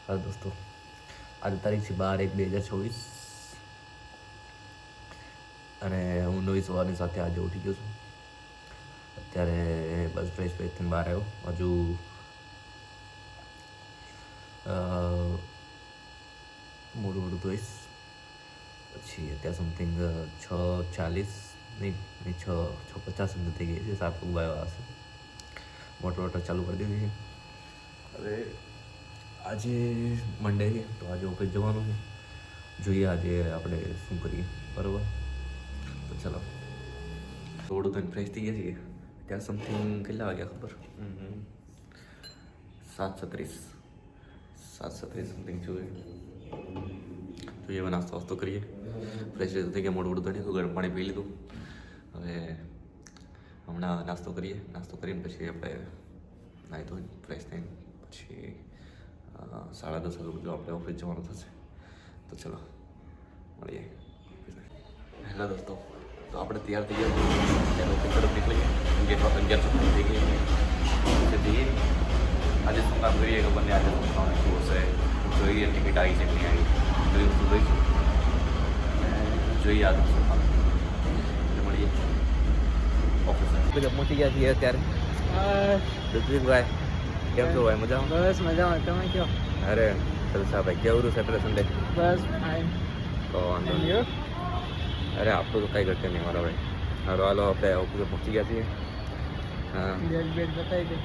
હા દોસ્તો, આજે તારીખ છે 12/1/2024 અને હું નવી સવારની સાથે આજે ઉઠી ગયો છું. અત્યારે બસ ફ્રેશ થઈને બહાર આવ્યો. હજુ મોડું ધોઈશ. પછી અત્યારે સમથિંગ 6:40 નહીં 6:50 સુધી થઈ ગઈ છે. 7 ઉગાવ્યા હશે. મોટર ચાલુ કરી દીધી છે. હવે આજે મંડે છે તો આજે ઓફિસ જવાનું છે. જોઈએ આજે આપણે શું કરીએ, બરાબર? તો ચલો, થોડું તો ફ્રેશ થઈ ગયા છીએ. ત્યાં સમથિંગ કેટલા વાગ્યા ખબર? 7:36 સમથિંગ જોઈએ. હવે નાસ્તો કરીએ. ફ્રેશ થઈ ગયા, મોડું ધોઈને ગરમ પાણી પી લીધું. હવે હમણાં નાસ્તો કરીએ. નાસ્તો કરીને પછી આપણે નાહી ધોઈને ફ્રેશ થઈને પછી 10:30 વાગે બધું આપણે ઓફિસ જવાનું થશે. તો ચલો મળીએ. હેલો દોસ્તો, તો આપણે તૈયાર થઈ ગયા. ત્યારે ઓફિસ તરફ નીકળીએ. ગેટ 11:00 થઈ ગઈ. જઈએ. આજે શું કામ કરીએ ખબર નહીં. આજે શું કામ શું હશે જોઈએ. ટિકિટ આવી છે નહીં આવી જોયું શું જોઈશું. જોઈએ આજે શું કામ. મળીએ ઓફિસ. પહોંચી ગયા છીએ અત્યારે. ઋત્વિકભાઈ કેમ છો ભાઈ? મજામાં? બસ મજામાં. તમે કયો? અરે જલસા ભાઈ. કેવું સેટરડે સન્ડે? બસ ફાઇન. તો વાંધો નહીં. અરે આપણું તો કાંઈ ઘટે નહીં મારા ભાઈ. હાલો આપણે ઓફિસે પહોંચી ગયા છીએ. હા બેડ બતાવી દે.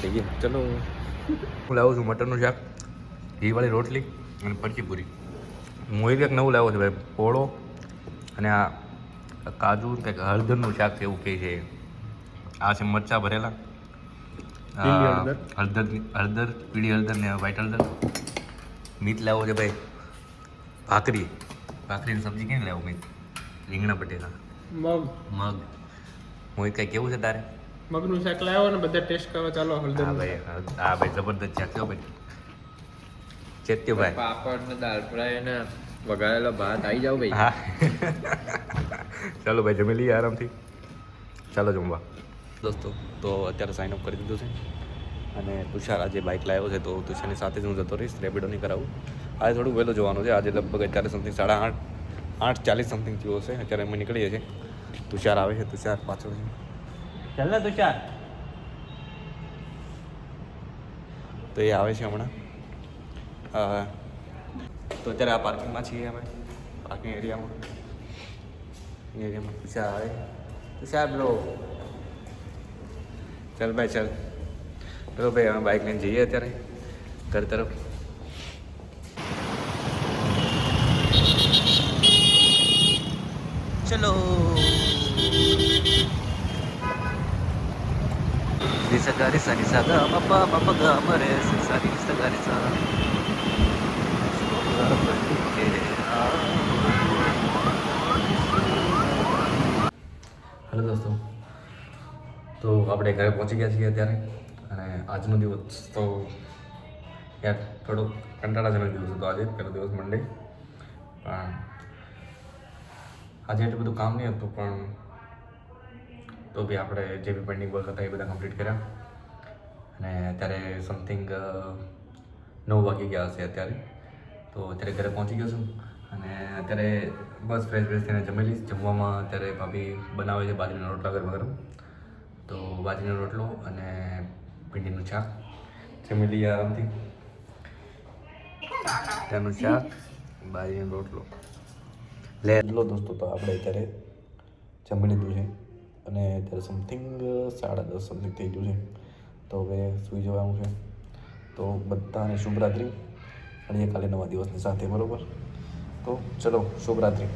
જઈએ ચલો. હું લાવું છું મટરનું શાક, ઘીવાળી રોટલી અને પરચી પૂરી. મોહિત એક નવું લાવ્યો છે ભાઈ, પોળો અને આ કાજુ કંઈક હળદરનું શાક છે એવું કહે છે. આ છે મરચાં ભરેલા, હળદર પીળી હળદર ને વ્હાઈટ હળદર. મીટ લાવો છે ભાઈ, ભાખરીની સબ્જી ક્યાં લાવો? મીટ, રીંગણા બટેકા, મગ. મોહિત કાંઈ કેવું છે તારે? મગનું શાક લાવ્યો ને બધા ટેસ્ટ કરવા ચાલો. હળદર. હા ભાઈ જબરદસ્ત શાક છે ભાઈ. ચેત્યુભાઈ પાપડ ને દાળ ફ્રાય ને વઘારેલો ભાત આવી જાવ ભાઈ. હા ચાલો ભાઈ જમી લઈએ આરામથી. ચાલો જમવા. દોસ્તો તો અત્યારે સાઇન અપ કરી દીધું છે અને તુષાર આજે બાઇક લાવ્યો છે તો તુષારની સાથે જ હું જતો રહીશ. રેપિડો નહીં કરાવું. આજે થોડું વહેલું જવાનું છે. આજે લગભગ અત્યારે સમથિંગ 8:40 સમથિંગ થયો હશે. અત્યારે અમે નીકળીએ છીએ. તુષાર આવે છે. તુષાર પાછળ છે. ચાલ ને તુષાર. તો એ આવે છે હમણાં. તો અત્યારે આ પાર્કિંગમાં છીએ અમે. પાર્કિંગ એરિયામાં તુષાર આવે. તુષાર બ્રો ચાલ ભાઈ ચાલ. ચલો ભાઈ અમે બાઇક લઈને જઈએ અત્યારે ઘર તરફ. ચલો. સગારી સાની સાગા બાપા બાપા ગા મરે સાની સગારી સા. હેલો દોસ્તો, તો આપણે ઘરે પહોંચી ગયા છીએ અત્યારે. અને આજનો દિવસ તો યાર થોડો કંટાળાજનક દિવસ હતો. આજે પહેલો દિવસ મંડે. પણ આજે એટલું બધું કામ નહીં હતું, પણ તો બી આપણે જે બી પેન્ડિંગ વર્ક હતા એ બધા કમ્પ્લીટ કર્યા. અને અત્યારે સમથિંગ 9 વાગી ગયા હશે અત્યારે. તો અત્યારે ઘરે પહોંચી ગયો છું અને અત્યારે બસ ફ્રેશ થઈને જમી લઈશ. જમવામાં અત્યારે ભાભી બનાવે છે બાજરીના રોટલા ગરમ. તો બાજરીનો રોટલો અને ભીંડીનું શાક જમી લઈએ આરામથી. ત્યાંનું શાક, બાજરીનો રોટલો લે લો દોસ્તો. તો આપણે અત્યારે જમી લીધું છે અને અત્યારે સમથિંગ 10:30 સમથિંગ થઈ ગયું છે. તો હવે સૂઈ જવાનું છે. તો બધાને શુભરાત્રિ. મળીએ કાલે નવા દિવસની સાથે, બરાબર? તો ચલો શુભરાત્રિ.